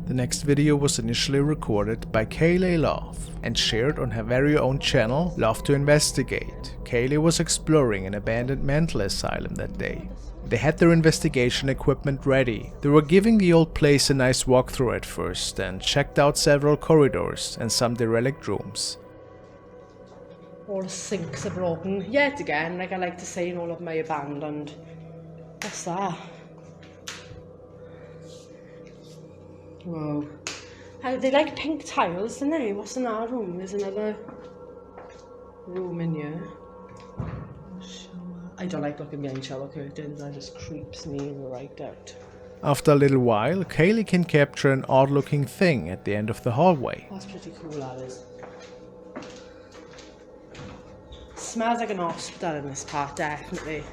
The next video was initially recorded by Kayleigh Love and shared on her very own channel, Love to Investigate. Kayleigh was exploring an abandoned mental asylum that day. They had their investigation equipment ready. They were giving the old place a nice walkthrough at first and checked out several corridors and some derelict rooms. All the sinks are broken. Yet again, like I like to say in all of my abandoned. What's that? Whoa. They like pink tiles, don't they? What's in our room? There's another room in here. I don't like looking behind shower curtains, that just creeps me right out. After a little while, Kayleigh can capture an odd-looking thing at the end of the hallway. That's pretty cool, that is. Smells like an hospital in this part, definitely.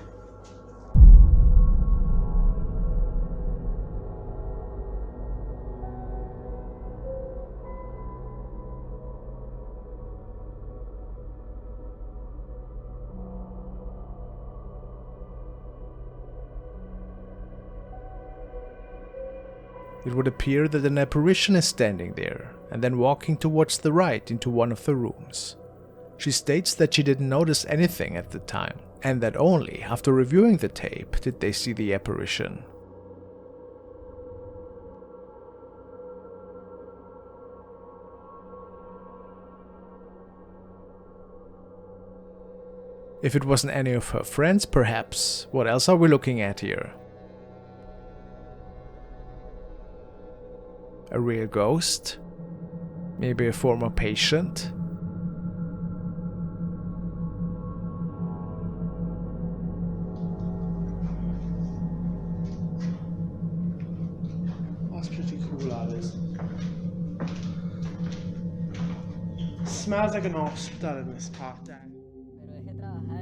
It would appear that an apparition is standing there and then walking towards the right into one of the rooms. She states that she didn't notice anything at the time and that only after reviewing the tape did they see the apparition. If it wasn't any of her friends, perhaps, what else are we looking at here? A real ghost? Maybe a former patient? That's pretty cool, that is. Smells like an hospital in this part,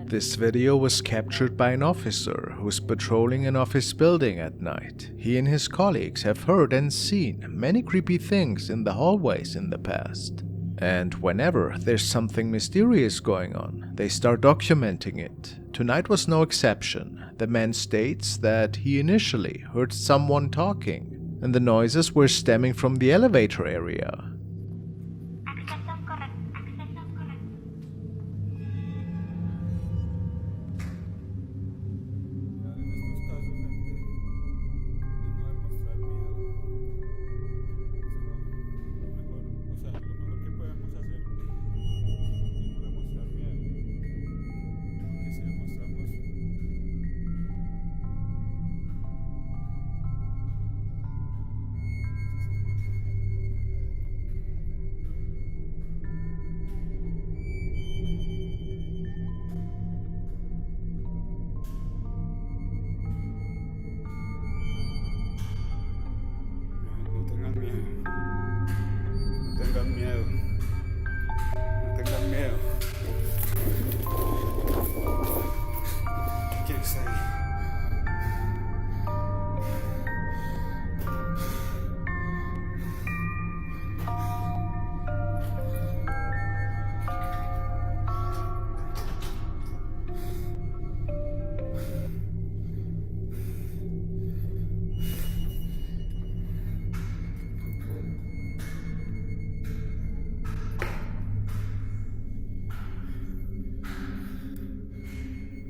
This video was captured by an officer who's patrolling an office building at night. He and his colleagues have heard and seen many creepy things in the hallways in the past. And whenever there's something mysterious going on, they start documenting it. Tonight was no exception. The man states that he initially heard someone talking, and the noises were stemming from the elevator area.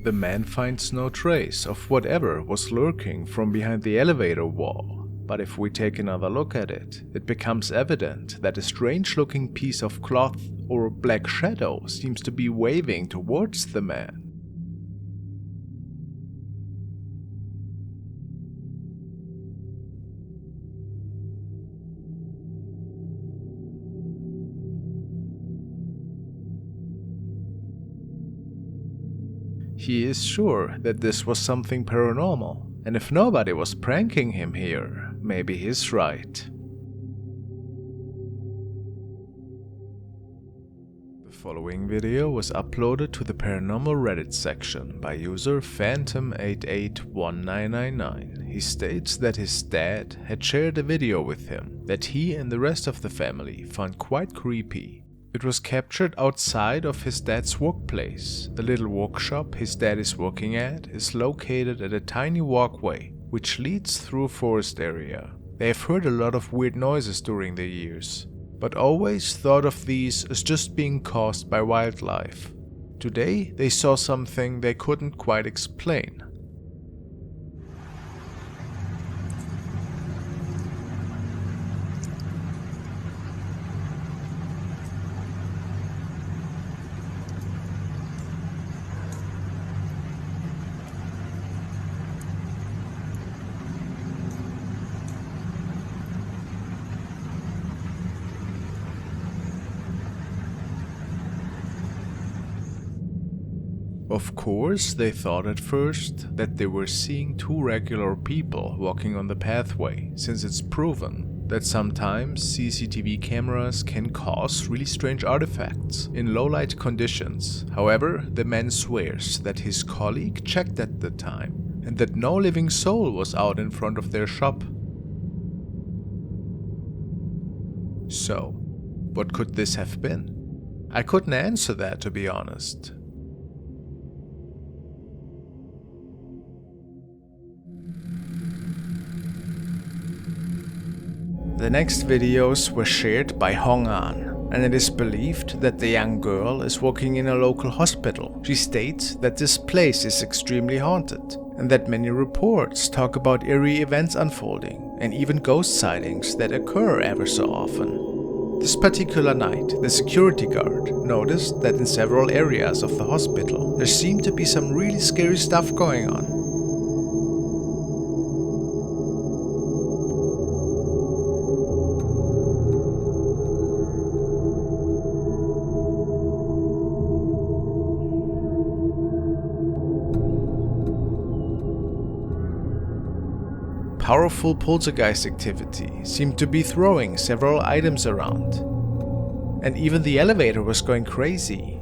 The man finds no trace of whatever was lurking from behind the elevator wall, but if we take another look at it, it becomes evident that a strange-looking piece of cloth or black shadow seems to be waving towards the man. He is sure that this was something paranormal, and if nobody was pranking him here, maybe he's right. The following video was uploaded to the paranormal Reddit section by user Phantom881999. He states that his dad had shared a video with him that he and the rest of the family found quite creepy. It was captured outside of his dad's workplace. The little workshop his dad is working at is located at a tiny walkway which leads through a forest area. they have heard a lot of weird noises during the years, but always thought of these as just being caused by wildlife. Today, they saw something they couldn't quite explain. Of course, they thought at first that they were seeing two regular people walking on the pathway, since it's proven that sometimes CCTV cameras can cause really strange artifacts in low light conditions. However, the man swears that his colleague checked at the time and that no living soul was out in front of their shop. So, what could this have been? I couldn't answer that, to be honest. The next videos were shared by Hong An, and it is believed that the young girl is working in a local hospital. She states that this place is extremely haunted, and that many reports talk about eerie events unfolding, and even ghost sightings that occur ever so often. This particular night, the security guard noticed that in several areas of the hospital there seemed to be some really scary stuff going on. Powerful poltergeist activity seemed to be throwing several items around, and even the elevator was going crazy.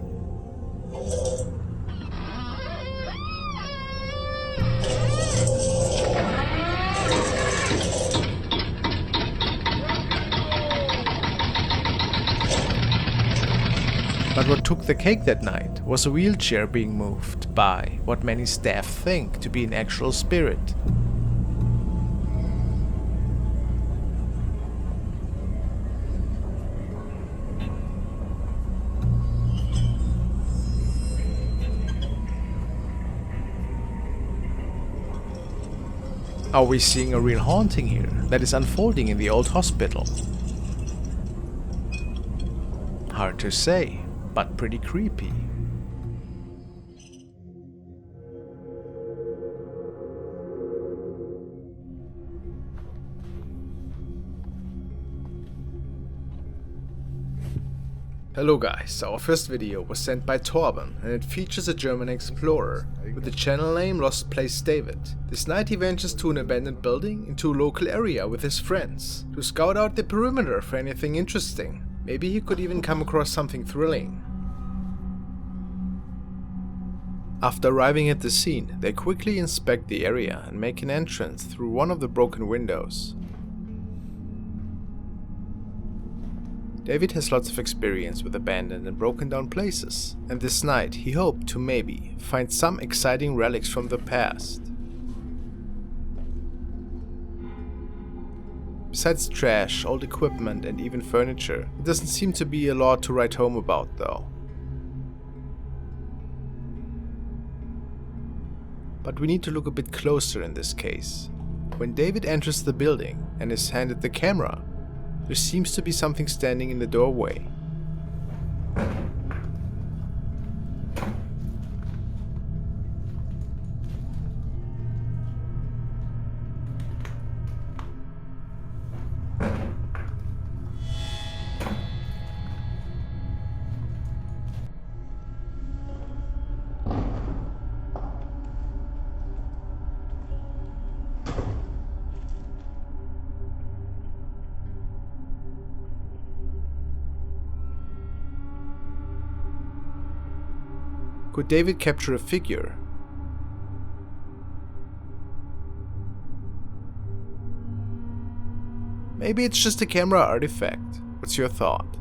But what took the cake that night was a wheelchair being moved by what many staff think to be an actual spirit. Are we seeing a real haunting here that is unfolding in the old hospital? Hard to say, but pretty creepy. Hello guys, our first video was sent by Torben and it features a German explorer with the channel name Lost Place David. This night he ventures to an abandoned building into a local area with his friends to scout out the perimeter for anything interesting. Maybe he could even come across something thrilling. After arriving at the scene, they quickly inspect the area and make an entrance through one of the broken windows. David has lots of experience with abandoned and broken down places, and this night he hoped to maybe find some exciting relics from the past. Besides trash, old equipment and even furniture, it doesn't seem to be a lot to write home about though. But we need to look a bit closer in this case. When David enters the building and is handed the camera, there seems to be something standing in the doorway. Could David capture a figure? Maybe it's just a camera artifact. What's your thought?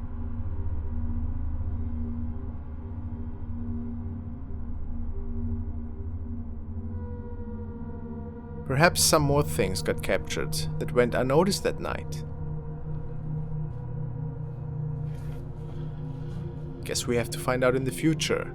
Perhaps some more things got captured that went unnoticed that night. Guess we have to find out in the future.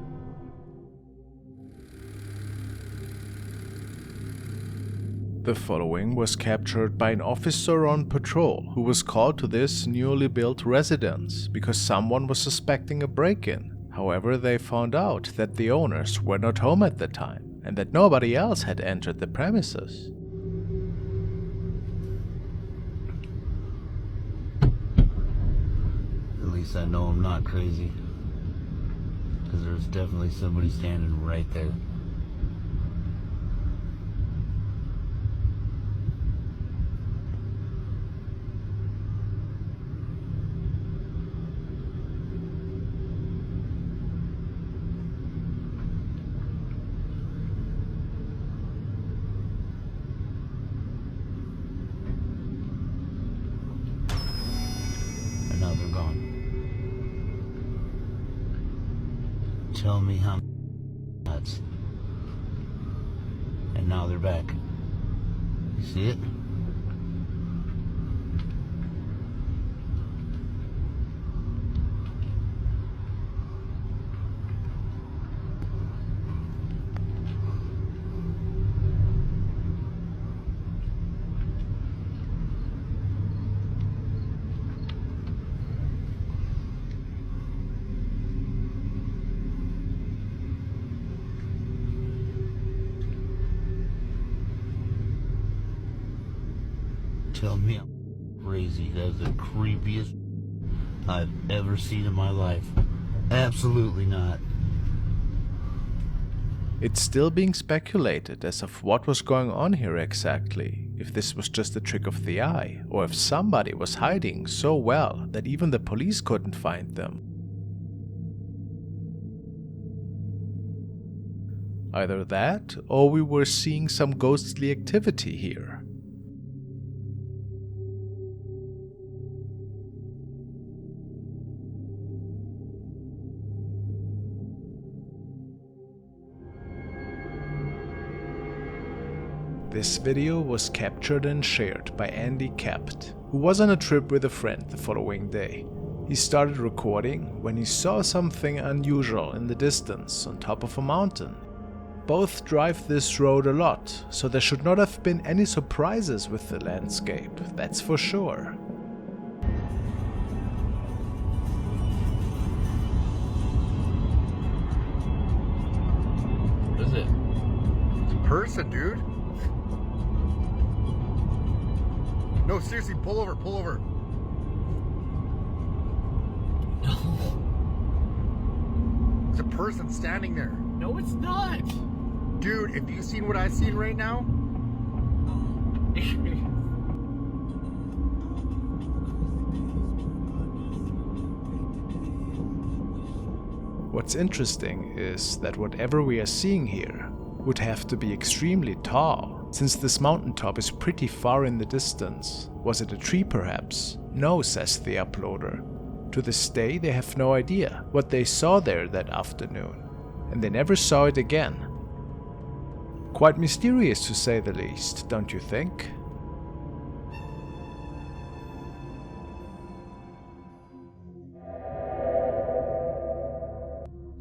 The following was captured by an officer on patrol who was called to this newly built residence because someone was suspecting a break-in. However, they found out that the owners were not home at the time and that nobody else had entered the premises. At least I know I'm not crazy, because there's definitely somebody standing right there. And now they're gone. Tell me how nuts. And now they're back. You see it? Tell me I'm crazy. That's the creepiest I've ever seen in my life. Absolutely not. It's still being speculated as of what was going on here exactly, if this was just a trick of the eye, or if somebody was hiding so well that even the police couldn't find them. Either that, or we were seeing some ghostly activity here. This video was captured and shared by Andy Capt, who was on a trip with a friend the following day. He started recording when he saw something unusual in the distance on top of a mountain. Both drive this road a lot, so there should not have been any surprises with the landscape, that's for sure. What is it? It's a person, dude. No, seriously, pull over, pull over. It's a person standing there. No, it's not. Dude, if you seen what I seen right now, What's interesting is that whatever we are seeing here would have to be extremely tall, since this mountaintop is pretty far in the distance. Was it a tree perhaps? No, says the uploader. To this day they have no idea what they saw there that afternoon, and they never saw it again. Quite mysterious to say the least, don't you think?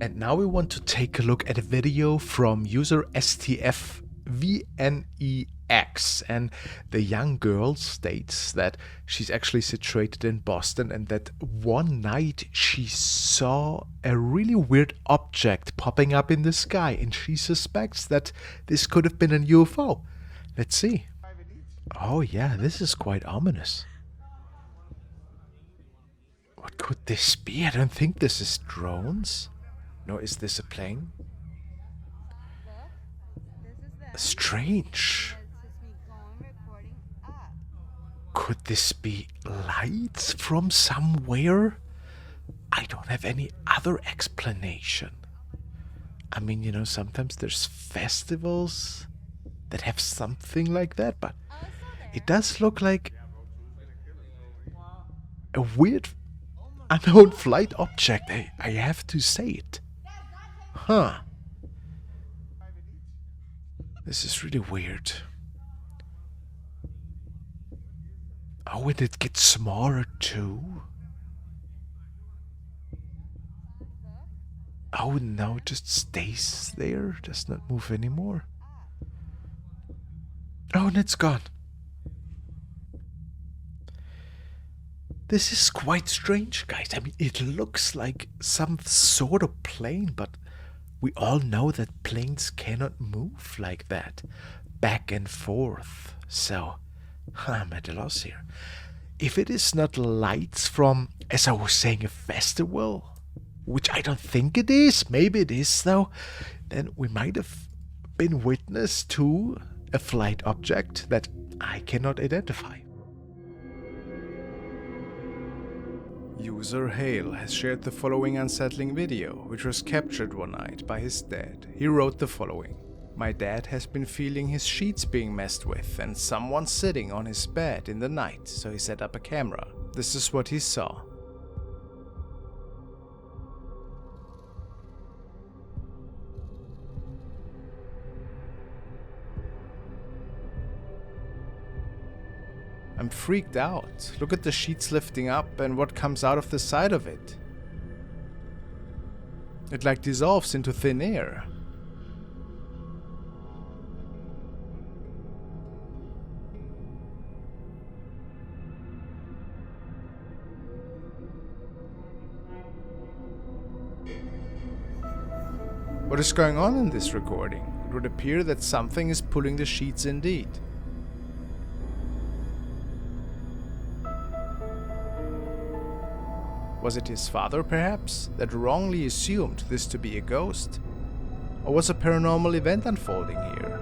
And now we want to take a look at a video from user STFVNEX, and the young girl states that she's actually situated in Boston and that one night she saw a really weird object popping up in the sky, and she suspects that this could have been a UFO. Let's see. Oh yeah, this is quite ominous. What could this be? I don't think this is drones. No, is this a plane? Strange. Could this be lights from somewhere? I don't have any other explanation. I mean, you know, sometimes there's festivals that have something like that, but it does look like a weird unknown flight object. I have to say it. Huh. This is really weird. Oh, and it gets smaller too? Oh, now it just stays there, does not move anymore. Oh, and it's gone. This is quite strange, guys. I mean, it looks like some sort of plane, but we all know that planes cannot move like that, back and forth. So, I'm at a loss here. If it is not lights from, as I was saying, a festival, which I don't think it is, maybe it is though, then we might have been witness to a flight object that I cannot identify. User Hale has shared the following unsettling video, which was captured one night by his dad. He wrote the following. My dad has been feeling his sheets being messed with and someone sitting on his bed in the night, so he set up a camera. This is what he saw. I'm freaked out. Look at the sheets lifting up and what comes out of the side of it. It like dissolves into thin air. What is going on in this recording? It would appear that something is pulling the sheets indeed. Was it his father, perhaps, that wrongly assumed this to be a ghost? Or was a paranormal event unfolding here?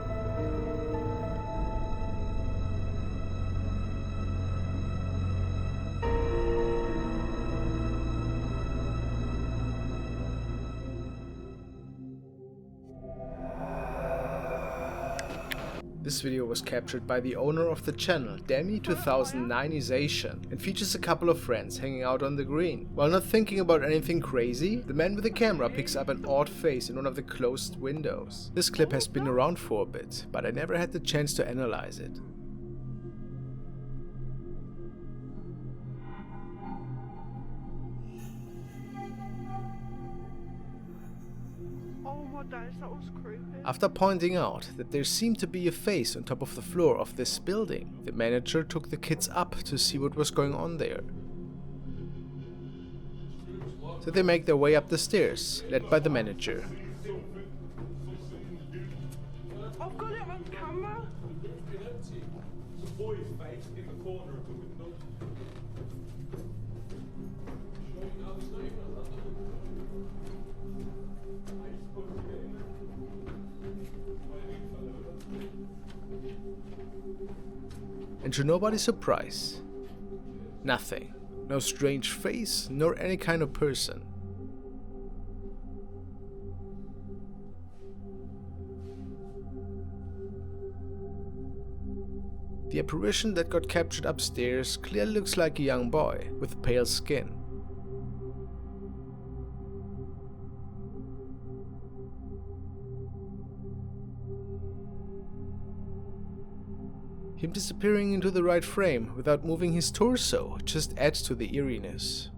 This video was captured by the owner of the channel, Demi2009ization, and features a couple of friends hanging out on the green. While not thinking about anything crazy, the man with the camera picks up an odd face in one of the closed windows. This clip has been around for a bit, but I never had the chance to analyze it. Oh my days, that was creepy. After pointing out that there seemed to be a face on top of the floor of this building, the manager took the kids up to see what was going on there. So they make their way up the stairs, led by the manager. I've got it on camera. And to nobody's surprise, nothing. No strange face, nor any kind of person. The apparition that got captured upstairs clearly looks like a young boy with pale skin. Him disappearing into the right frame without moving his torso just adds to the eeriness.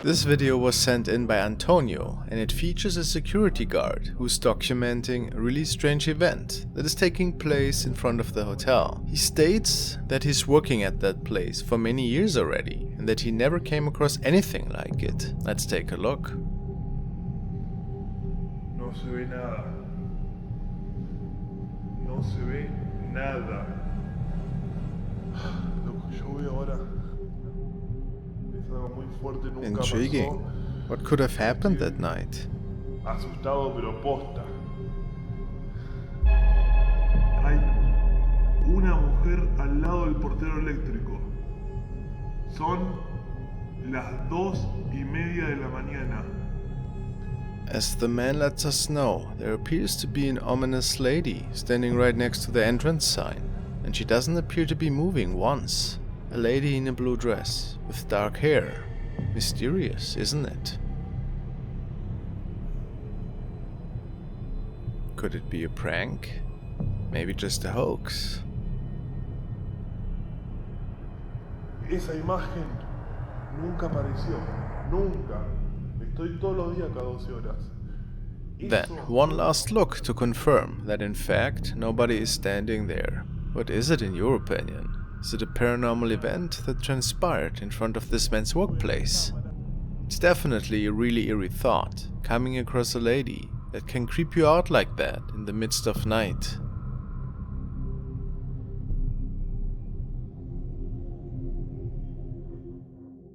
This video was sent in by Antonio, and it features a security guard who's documenting a really strange event that is taking place in front of the hotel. He states that he's working at that place for many years already, and that he never came across anything like it. Let's take a look. No se ve nada. No se ve nada. Lo que yo veo ahora es algo muy fuerte, nunca Intriguing. pasó. What could have happened that night? Asustado pero posta. Hay una mujer al lado del portero eléctrico. Son las 2:30 de la mañana. As the man lets us know, there appears to be an ominous lady standing right next to the entrance sign, and she doesn't appear to be moving once. A lady in a blue dress, with dark hair. Mysterious, isn't it? Could it be a prank? Maybe just a hoax? Esa imagen nunca apareció. Nunca. Estoy todos los días cada 12 horas. Then, one last look to confirm that in fact nobody is standing there. What is it in your opinion? Is it a paranormal event that transpired in front of this man's workplace? It's definitely a really eerie thought, coming across a lady that can creep you out like that in the midst of night.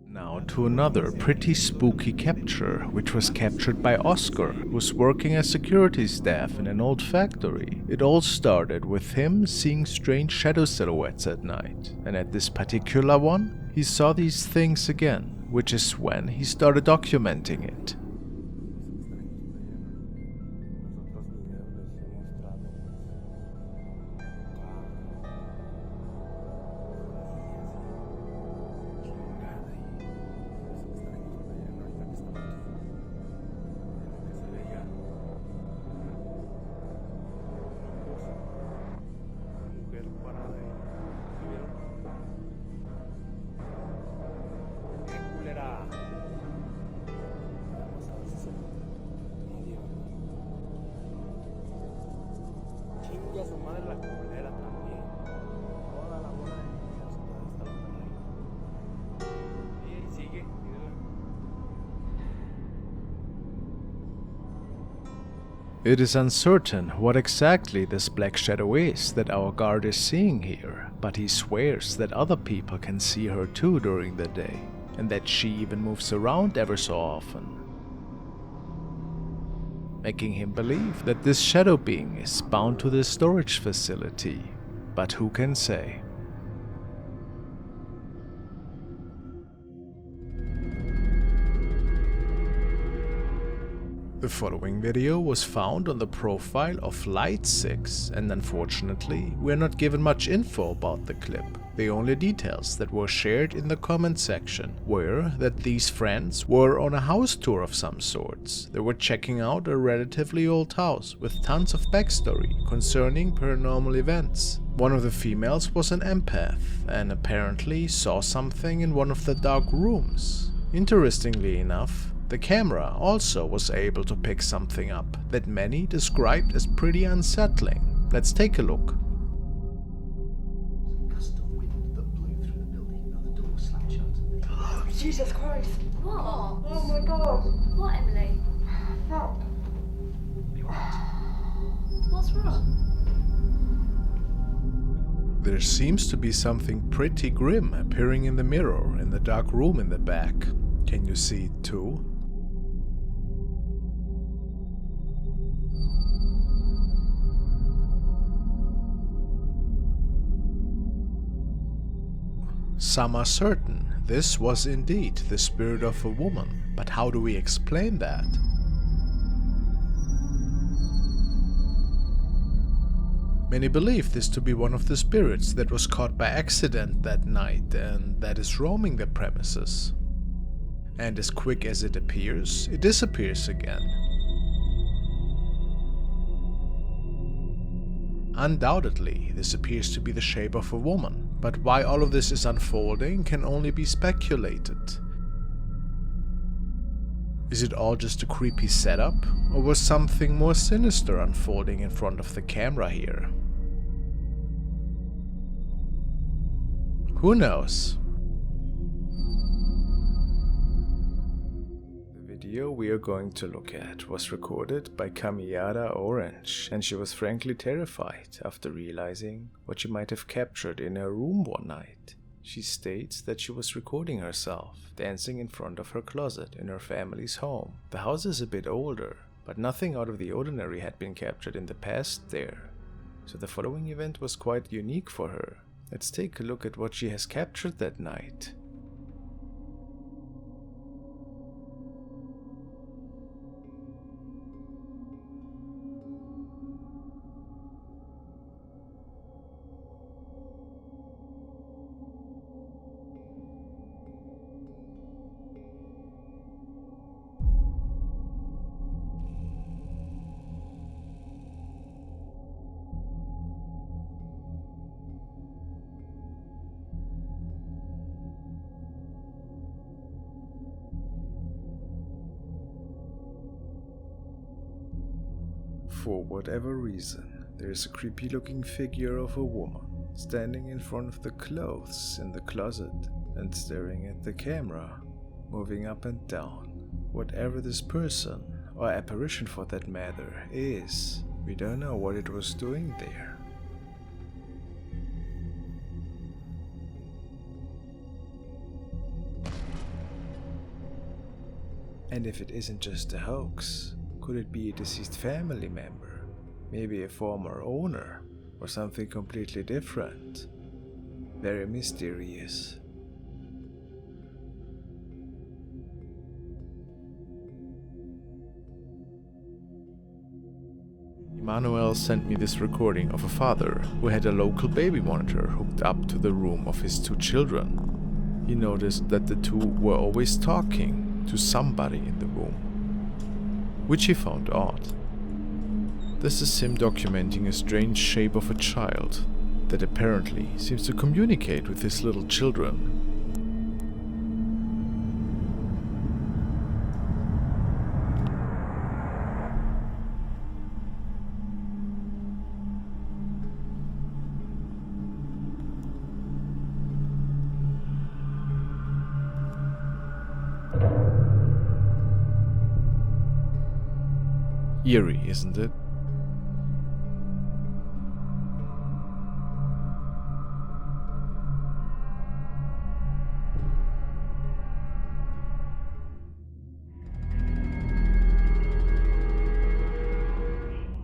Now to another pretty spooky capture, which was captured by Oscar, who's working as security staff in an old factory. It all started with him seeing strange shadow silhouettes at night, and at this particular one, he saw these things again, which is when he started documenting it. It is uncertain what exactly this black shadow is that our guard is seeing here, but he swears that other people can see her too during the day, and that she even moves around ever so often, making him believe that this shadow being is bound to this storage facility, but who can say? The following video was found on the profile of Light6, and unfortunately, we're not given much info about the clip. The only details that were shared in the comment section were that these friends were on a house tour of some sorts. They were checking out a relatively old house with tons of backstory concerning paranormal events. One of the females was an empath and apparently saw something in one of the dark rooms. Interestingly enough, the camera also was able to pick something up that many described as pretty unsettling. Let's take a look. Jesus Christ. What? Oh my God. What, Emily? Fuck. What's wrong? There seems to be something pretty grim appearing in the mirror in the dark room in the back. Can you see it too? Some are certain this was indeed the spirit of a woman, but how do we explain that? Many believe this to be one of the spirits that was caught by accident that night and that is roaming the premises. And as quick as it appears, it disappears again. Undoubtedly, this appears to be the shape of a woman, but why all of this is unfolding can only be speculated. Is it all just a creepy setup, or was something more sinister unfolding in front of the camera here? Who knows? The video we are going to look at was recorded by Kamiyada Orange, and she was frankly terrified after realizing what she might have captured in her room one night. She states that she was recording herself dancing in front of her closet in her family's home. The house is a bit older, but nothing out of the ordinary had been captured in the past there, so the following event was quite unique for her. Let's take a look at what she has captured that night. For whatever reason, there is a creepy looking figure of a woman standing in front of the clothes in the closet and staring at the camera, moving up and down. Whatever this person, or apparition for that matter, is, we don't know what it was doing there. And if it isn't just a hoax, could it be a deceased family member? Maybe a former owner? Or something completely different? Very mysterious. Emmanuel sent me this recording of a father who had a local baby monitor hooked up to the room of his 2 children. He noticed that the 2 were always talking to somebody in the room, which he found odd. This is him documenting a strange shape of a child that apparently seems to communicate with his little children. Eerie, isn't it?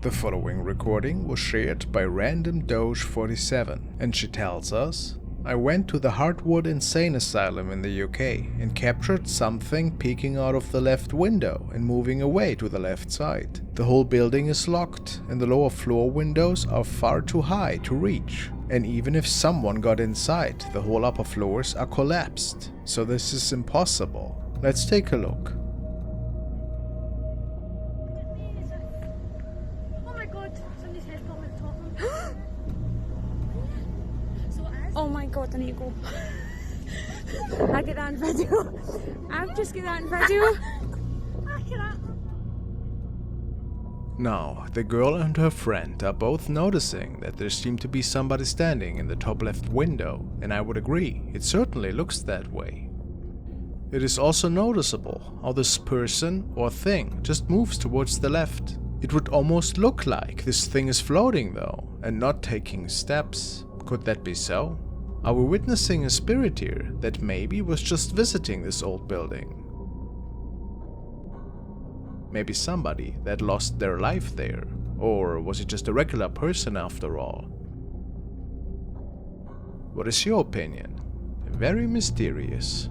The following recording was shared by Random Doge47, and she tells us, I went to the Hartwood Insane Asylum in the UK and captured something peeking out of the left window and moving away to the left side. The whole building is locked and the lower floor windows are far too high to reach. And even if someone got inside, the whole upper floors are collapsed. So this is impossible. Let's take a look. Oh my god, somebody's head's got my top on. Oh my god, I need to go. I get that on video. I've just got that on video. Now, the girl and her friend are both noticing that there seemed to be somebody standing in the top left window, and I would agree, it certainly looks that way. It is also noticeable how this person or thing just moves towards the left. It would almost look like this thing is floating though, and not taking steps. Could that be so? Are we witnessing a spirit here that maybe was just visiting this old building? Maybe somebody that lost their life there, or was it just a regular person after all? What is your opinion? Very mysterious.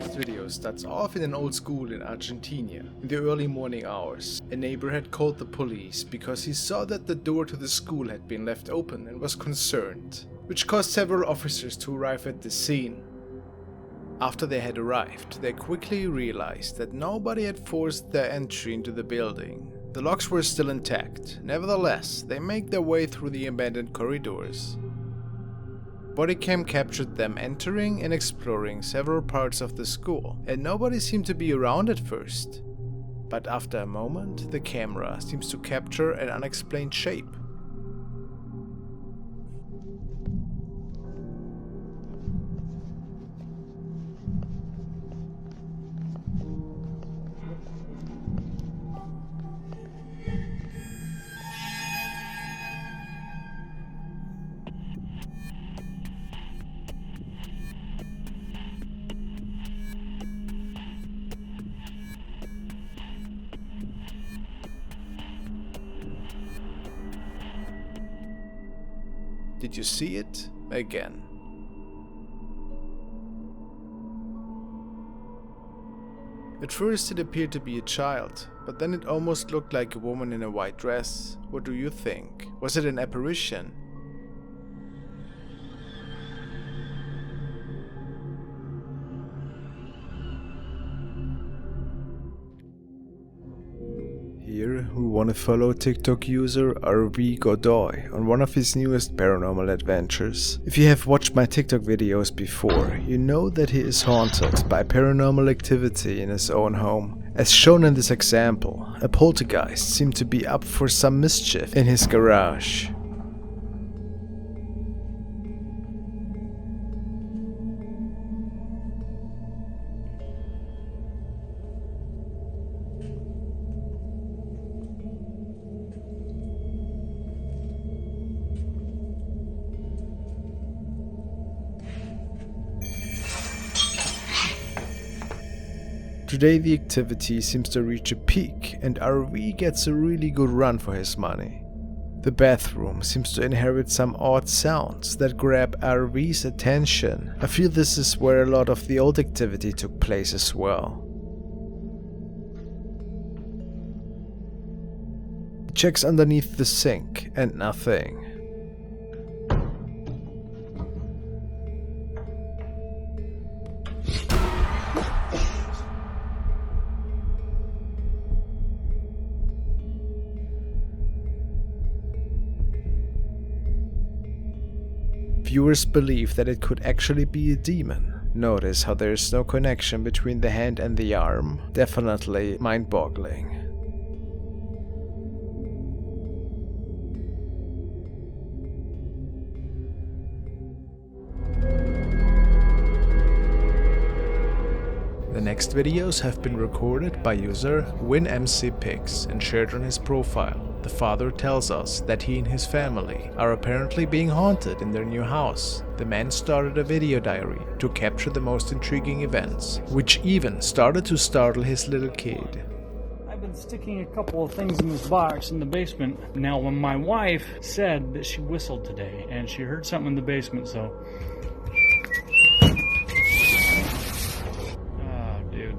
This video starts off in an old school in Argentina. In the early morning hours, a neighbor had called the police because he saw that the door to the school had been left open and was concerned, which caused several officers to arrive at the scene. After they had arrived, they quickly realized that nobody had forced their entry into the building. The locks were still intact. Nevertheless, they made their way through the abandoned corridors. Bodycam captured them entering and exploring several parts of the school, and nobody seemed to be around at first. But after a moment, the camera seems to capture an unexplained shape. Did you see it? Again. At first it appeared to be a child, but then it almost looked like a woman in a white dress. What do you think? Was it an apparition? here we want to follow TikTok user RV Godoy on one of his newest paranormal adventures. If you have watched my TikTok videos before, you know that he is haunted by paranormal activity in his own home. As shown in this example, a poltergeist seemed to be up for some mischief in his garage. Today the activity seems to reach a peak and RV gets a really good run for his money. The bathroom seems to inherit some odd sounds that grab RV's attention. I feel this is where a lot of the old activity took place as well. He checks underneath the sink and nothing. Viewers believe that it could actually be a demon. Notice how there is no connection between the hand and the arm. Definitely mind-boggling. The next videos have been recorded by user WinMCPix and shared on his profile. The father tells us that he and his family are apparently being haunted in their new house. The man started a video diary to capture the most intriguing events, which even started to startle his little kid. I've been sticking a couple of things in this box in the basement. Now, when my wife said that she whistled today and she heard something in the basement, so... Oh, dude.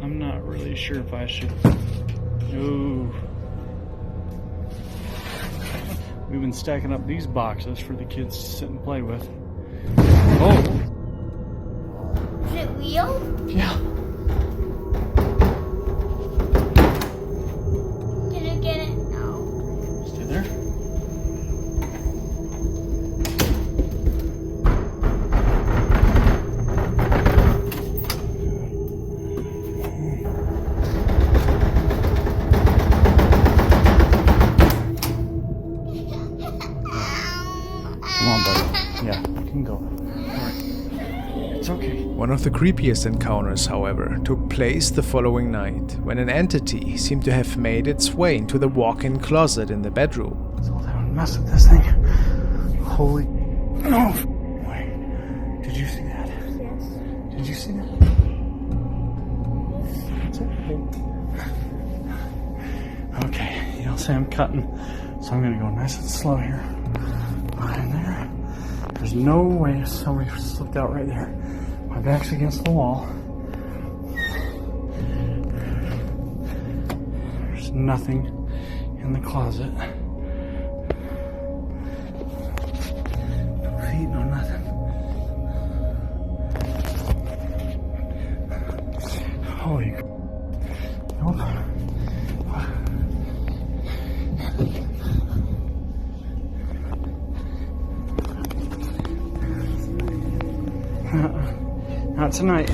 I'm not really sure if I should... Ooh. We've been stacking up these boxes for the kids to sit and play with. Oh! Is it real? Yeah. Can I get it now? Stay there. Come on, buddy. Yeah, you can go. Alright. It's okay. One of the creepiest encounters, however, took place the following night, when an entity seemed to have made its way into the walk-in closet in the bedroom. Let's hold down and mess with this thing. Holy... No! Wait. Did you see that? Yes. Did you see that? That's it. Okay, you'll see I'm cutting, so I'm gonna go nice and slow here. Behind there. There's no way somebody slipped out right there. My back's against the wall. There's nothing in the closet. No feet, no nothing. Holy... Nope. Not tonight.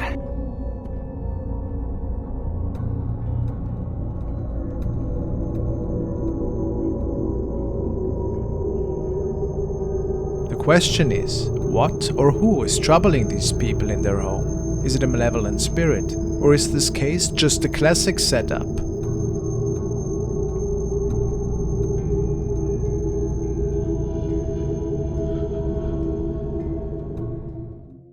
The question is, what or who is troubling these people in their home? Is it a malevolent spirit? Or is this case just a classic setup